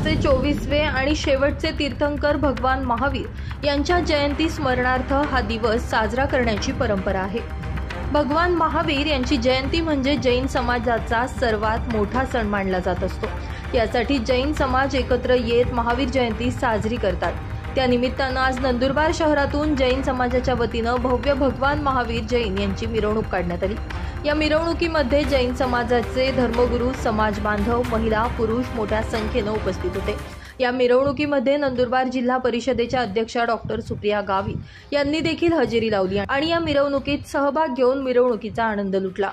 समाजाचे 24वे आणि शेवटचे तीर्थंकर भगवान महावीर यांच्या जयंती स्मरणार्थ हा दिवस साजरा करण्याची परंपरा आहे। भगवान महावीर यांची जयंती म्हणजे जैन समाजाचा सर्वात मोठा सण मानला जात असतो। यासाठी जैन समाज एकत्र येत महावीर जयंती साजरी करतात। त्या निमित्तानं आज नंदुरबार शहरातून जैन समाजाच्या वतीनं भव्य भगवान महावीर जैन यांची मिरवणूक काढण्यात आली। या मिरवणुकीमध्ये जैन समाजाचे धर्मगुरू, समाज बांधव, महिला, पुरुष मोठ्या संख्येनं उपस्थित होते। या मिरवणुकीमध्ये नंदुरबार जिल्हा परिषदेच्या अध्यक्षा डॉक्टर सुप्रिया गावित यांनी देखील हजेरी लावली आणि या मिरवणुकीत सहभाग घेऊन मिरवणुकीचा आनंद लुटला।